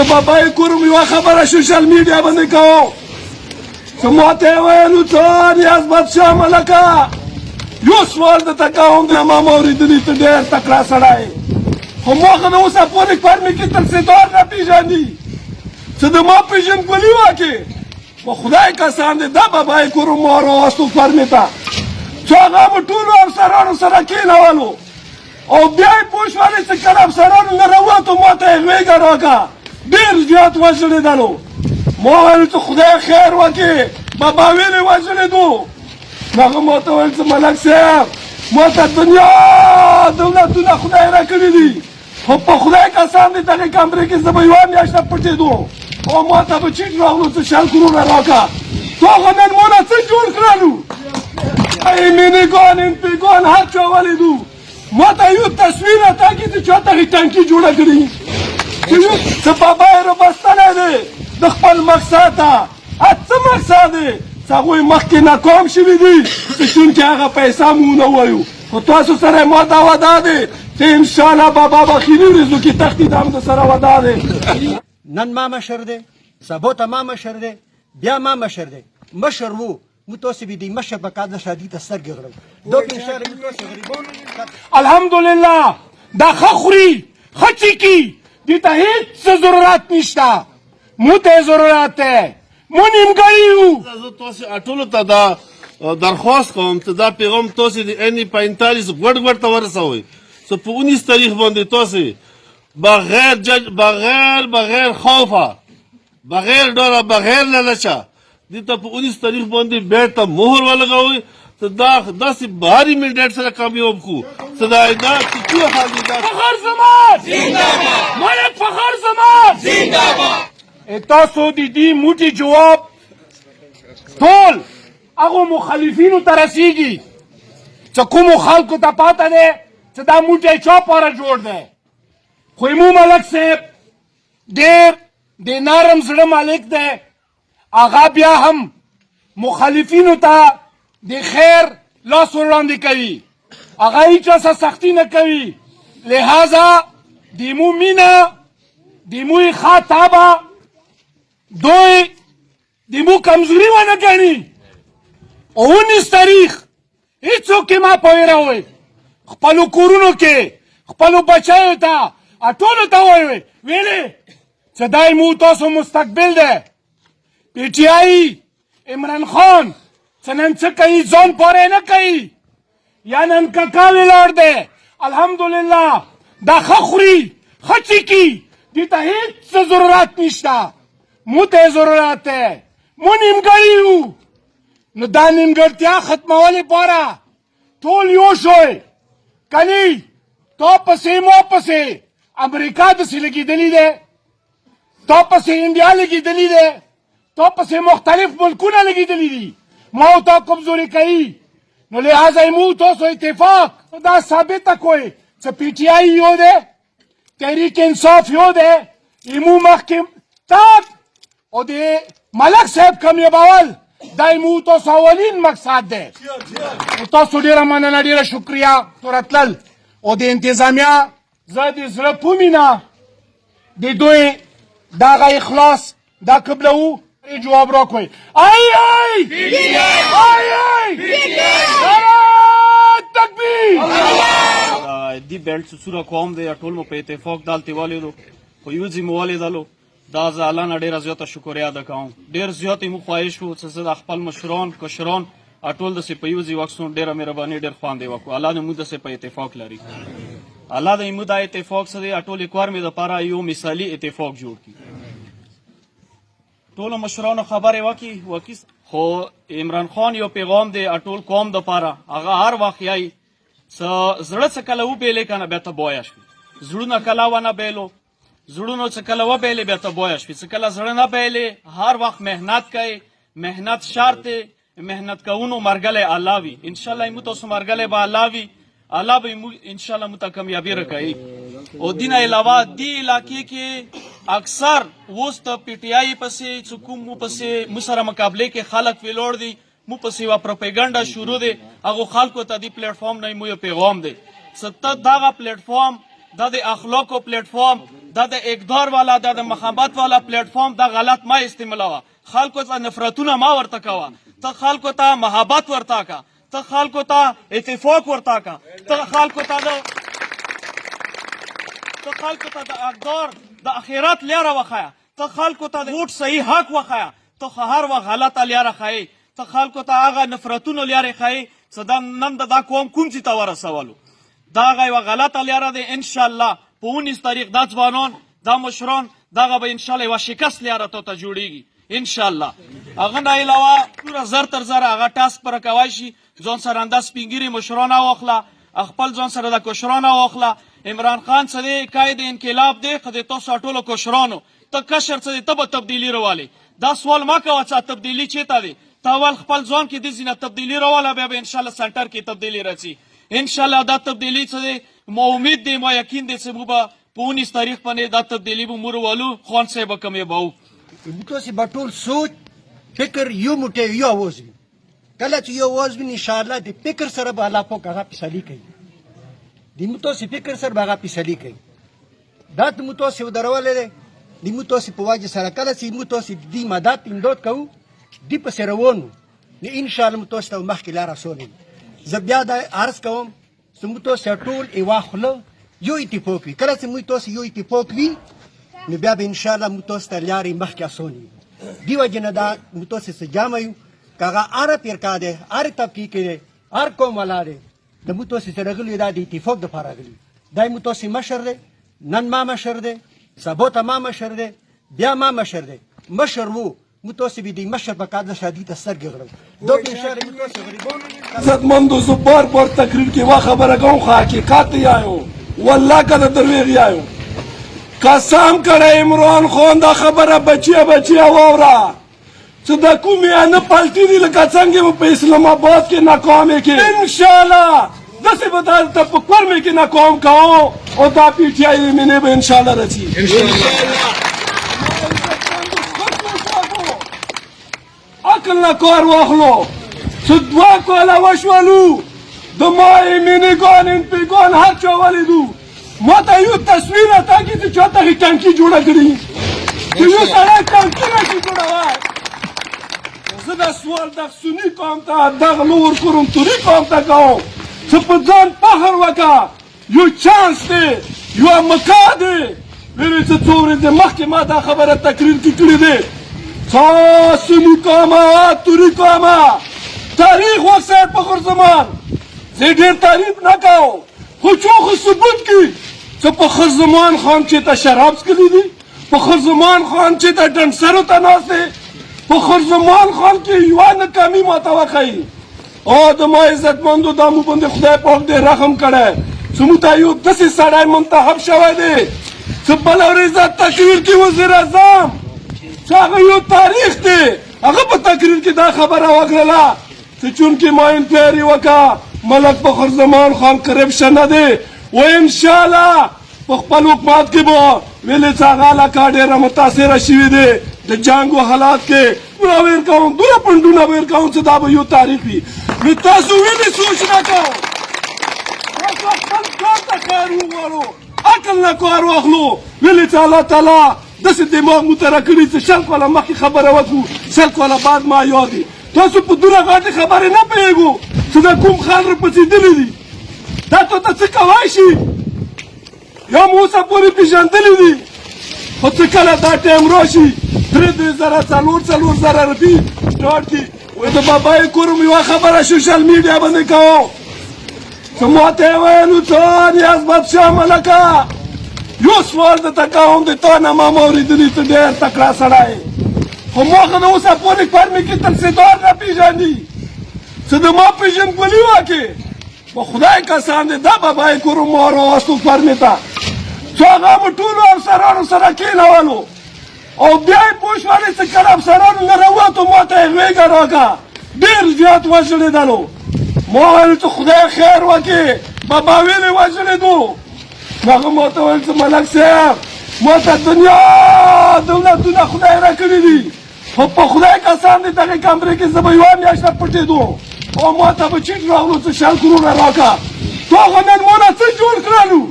بابای کورم یوه خبره سوشل میډیا باندې کوم چې ما ته یې ویلو څه نیاز بادشاه ملکه یو سوال درته کوم د ما اورېدلي ته ډېر تکړه سړی خو ما خو د اوسه پورې کور مې کې تر سیدار نه پېژني چې د ما پېژندګلي واکې په خدای قسم دی دا بابای کورم ما راوستو کور مې ته چې هغه به ټولو افسرانو سره کېنولو او بیا یې پوه شولې چې کله افسرانو نه راووتو ما ته یې غېږه راکړه ډېر زیات وژړېدلو ما ویل چې خدای خیر وکړي بابا ویلې وژړېدو هغه ما ته ویل چې ملک صاحب ما ته دنیا دولتونه خدای راکړي دي خو په خدای قسم دی دغې کمرې کې زه به یوه میاشته پټېدو او ما ته به چیټ راغلو چې 100 کروړه راکړه تو هغه نن مونه څه جوړ کړلو ای مینیګان امپیګان هر چا ولیدو ما ته یو تصویر راکړي چې چا ته ټانکي جوړه کړي چې بابا یې رابستلی دی د خپل مقصد ته څه مقصد دی چې هغوی مخکې ناکام شوي دي چې چونکې هغه پیسه مو ونه وایو خو تاسو سره ما دا وعده دی چې انشاءالله بابا به خیري ورځو کې تښتي دا هم د سره وعده دی نن ما مشر دی سبا ته ما مشر دی بیا ما مشر دی مشر وو مو تاسو به دی مشر په کار د شادي ته سترګې غړوو دو کې شهر مو تاسو غریبان الحمدلله دا ښه خوري ښه چیکي دې ته هېڅ ضرورت نشته مو ته ضرورت دی مو نیمګړي یو زه تاسو ټولو ته دا درخواست کوم چې دا پیغام تاسو د NA-45 ګډ ته ورسوئ چې په 19 تاریخ باندې تاسو بغیر جج بغیر خوفه بغیر ډاره بغیر لالچه دې ته په 19 تاریخ باندې بیرته مهر ولګوئ چې دا داسې بهاري منډیټ سره کامیاب کړو چې دا څه حال دی فخر زمان زنده‌باد ملک فخر زمان زنده‌باد تاسو د دې موټي جواب ټول هغو مخالفینو ته رسیږي چې کومو خلکو ته پاته دی چې دا موټی چا پاره جوړ دی خو مو ملک صاحب ډېر د نرم زړه مالک دی هغه بیا هم مخالفینو ته د خیر لاس وړاندې کوي هغه هیچا څه سختي نه کوي لہذا د مو مینه د مو ښه طبع دوی د مو کمزوري ونه ګڼي او 19 تاریخ هیڅوک یې ما پوهېروئ خپلو کورونو کې خپلو بچیو ته ټولو ته وایئ ویلې چې دا مو تاسو مستقبل دی PTI عمران خان چې نن څه کوي ځان پورې نه کوي یا نن ککا ولاړ دی الحمدلله دا ښه خوري ښه چیکي دې ته هېڅ ضرورت نشته مو ته ضرورت دی مو نیمګړي یو نو دا نیمګړتیا ختمولې لپاره ټول یو شوئ کنی تا پسې مو پسې امریکا داسې لګېدلي دی تا پسې انډیا لګېدلي دی تا پسې مختلف ملکونه لګېدلي دي ما او تا کمزوري کوي نو لہذا مو تاسو اتفاق دا ثابته کوئ چې PTI یو دی تحریک انصاف یو دی مو مخکې تاک او د ملک صاحب کامیابول دا مو تاسو اولین مقصد دی تاسو ډېره مننه ډېره شکریه تورتلل او د انتظامیه زه د زړه په مینه د دوی دغه اخلاص دا قبلوو جواب راکوئ ای تکبیر دی بیلټ سوره کوم دی ټول مو په اتفاق دالتې والیدو خو یو ځای مو والیدلو دا زه الله نه ډېره زیاته شکریا ادا کوم ډېر زیات یې مو خواهش و چې زه د خپل مشران کشران ټول داسې په یو ځای واکسون ډېره مهرباني ډېر خواندې وکړو الله دې موږ داسې په اتفاق لري الله دې موږ دا اتفاق څه دی ټول کور مې دپاره یو مثالي اتفاق جوړ کړي ټولو مشرانو خبرې وکړي خو عمران خان یو پیغام دی ټول قوم دپاره هغه هر وخت یایي څه زړه څه کله وبیلې که نه بیا ته بویه شوي زړونه کله ونه بیلو زړونو څه کله وبیلې بیا ته بویه شوي څه کله زړه نه بیلې هر وخت محنت کوئ محنت شرط دی محنت کوونو مرګلی الله وي انشاءالله مو تاسو مرګلی به الله وي الله به انشاءالله مو ته کامیابي راکوي او دې نه علاوه دې علاقې کې اکثر اوس ته PTI پسې چې کوم مو پسې مو سره مقابلې کې خلک ویلوړ دي مو پسې یوه پروپیګنډه شروع دی هغو خلکو ته دې پلیټفارم نه مو یو پیغام دی چې ته دغه پلیټفارم دا د اخلاقو پلیټ فارم، دا د اقدار والا، دا د محبت والا پلیټ فارم، دا غلط ما استعمالوه. خلکو ته نفرتونه ما ورته کوه، ته خلکو ته محبت ورته کا، ته خلکو ته اتفاق ورته کا، ته خلکو ته د اقدار د اخرت لیاره وخایه، ته خلکو ته د ووټ صحیح حق وخایه، ته هر وخت غلطه لیاره ښایي، ته خلکو ته هغه نفرتونو لیارې ښایي چې دا نن د دا قوم کوم ځای ته ورسولو. دا هغه یوه غلطه لیاره دی. انشاءالله په 19 تاریخ دا ځوانان، دا مشران، دغه به انشاءالله یوه شکست لیاره ته جوړیږي انشاءالله. هغه نه علاوه پوره زر تر زره هغه ټاسک پوره کولی شي. ځان سره همدا سپین ږیري مشران واخله، خپل ځان سره د کشران واخله. عمران خان څه دی؟ قائد انقلاب دی، خو د تاسو ټولو کشرانو ته کشر څه دی؟ ته به تبدیلي راولې. دا سوال ما کوه چې تبدیلي چېرته دی؟ ته اول خپل ځوان کې دې ځینه تبدیلي راوله، بیا به انشاءالله سنټر کې تبدیلي راځي انشاءالله. دا تبدیلي څه دی؟ ما امید دی، ما یقین دی چې موږ به په 19 تاریخ باندې دا تبدیلي به موږ والو. خان صاحب به کامیابوو. تاسې به ټول سوچ فکر یو موټی یو اواز وي. کله چې یو اواز وي انشاءالله د فکر سره به الله پاک هغه فیصلې کوي، د مو تاسې فکر سره به هغه فیصلې کوي. دا ته مو تاسې ودرولی دی، د مو تاسې په وجه سره کله چې مو تاسې د دې مدد امداد کوو، دې پسې روان وو، نو انشاءالله مو تاسو ته مخکې لاره اچولی. زه بیا دا عرض کوم چې مو تاسې ټول یوه خوله یو اتفاق وي. کله چې مو تاسې یو اتفاق وي نو بیا به انشاءالله مو تاسو ته لارې مخکې اسانې وي. دې وجې نه دا مو تاسې څه جمع یو، که هغه هره فرقه دی، هر طبقې کې دی، هر قوم والا دی، د مو تاسې چې راغلي دا د اتفاق دپاره راغلي. دا مو تاسې مشر دی، نن ما مشر دی، سبا ته ما مشر دی، بیا ما مشر دی. مشر وو مو تاسې به د مشر په کار د شادي ته سترګې غړو. دا به انشاءالله مو تاسې غریبانو عزتمندو زه بار بار تقریر کې وا خبره کوم، خو حقیقت یې آیو والله که د درویغ یې آیو. قسم کړی عمران خان دا خبره بچیه واوره چې د کومې نه پلټي دي لکه څنګه مو په اسلام آباد کې ناکامې کې انشاءالله داسې به دلته په کورمې کې ناکام کوو او دا پی ټي آی مینې به انشاءالله رسي. عقل نه کار واخلو چې 2 کاله وشولو د مای مینېګان انپیګان هر چا ولیدو. ما ته یو تصویر راکړي چې چا ته ټانکي جوړه کړي چې یو سړی ټانکي نشي جوړولی. زه دا سوال دغه سني قوم ته، دغه نور کوم توري قوم ته کوم چې په ځان فخر وکړه. یو چانس دی، یوه مکا دی. ویلې چې څو ورځې مخکې ما دا خبره تقریر کې کړې دی. سني قومه، توري قومه، تاریخ وسایت په خور زمان. زه ډېر تعریف نه کوم، خو چوخ ثبوت کی چې په خرزمان خان چې ته شراب څکلي دي، په خرزمان خان چې ته ډنسرو ته ناست دی، په خرزمان خان کې یوه ناکامي ماته وښیي. او د ما عزتمندو دا مو باندې خدای پاک دې رحم کړی چې موږ ته یو داسې سړی منتخب شوی دی چې بله ورځ تقریر کې وزیر اعظم چې هغه یو تاریخ دی، هغه په تقریر کې دا خبره وکړله چې چونکې ما انکوایري وکړه ملک فخر زمان خان کرپشن نه دی، و انشاءالله په خپل حکومت کې به ویلې چې هغه علاقه ډېره متاثره شوې دی د جنګو حالات کې. ویر کوم دومره پنډونه ویر کوم چې دا به یو تاریخ وي. نو تاسو ولې سوچ نه کوو؟ تاسو خپل کار ته کار وغواړو، عقل نه کار واخلو. ویلې چې الله تعالی داسې دماغ مو ته راکړي چې 100 کاله مخکې خبره وکړو، 100 کاله بعد ما یاد دي. تاسو په دومره غټې خبرې نه پوهېږو چې دا کوم خان راپسېدلي دي. دا ته څه کولی شي یا مو اوسه پورې پېژندلي دي، خو چې کله دا ټایم راشي 3,000 روپۍ ډاډ کړي. وایي د بابای کورم یوه خبره سوشل میډیا باندې کوم چې ما ته یې ویلو چې نیاز بادشاه ملکه یو سوال درته کوم د تا نه ما اورېدلي ته ډېر تکړه سړی یې، خو ما خو د اوسه پورې کورمې کې تلسیدار نه پېژني چې د ما پېژندګلي وکړي. په خدای قسم دی دا بابای کورم ما راوستو کورمې ته چې هغه مو ټولو افسرانو سره کېنولو او بیا یې پوه شولې چې کله افسرانو نه راووتو ما ته یې غېږه راکړه. ډېر زیات وژړېدلو. ما ویل چې خدای خیر وکړي، بابا ویلې وژړېدو. هغه ما ته ویل چې ملک صاحب ما ته دنیا دولتونه خدای راکړي دي، خو په خدای قسم دی دغې کمرې کې زه به یوه میاشته پټېدو او ما ته به چیټ راغلو چې 100 کروړه راکړه. تو هغه نن ما نه څه جوړ کړلو؟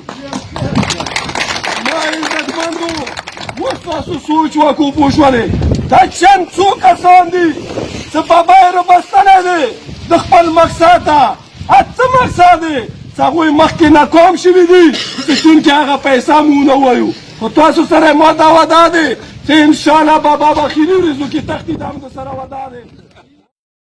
عزتمندو اوس تاسو سوچ وکړو پوه شولې دا چند څو کسان دي چې په بیر بستلی دی د خپل مقصد ته څه مقصد دی چې هغوی مخکې ناکام شوي دي چې چونکې هغه پیسه مو ونه وایو خو تاسو سره ما دا وعده دی چې انشاءالله به بخیلي ورځو کې تختی دا هم در سره وعده دی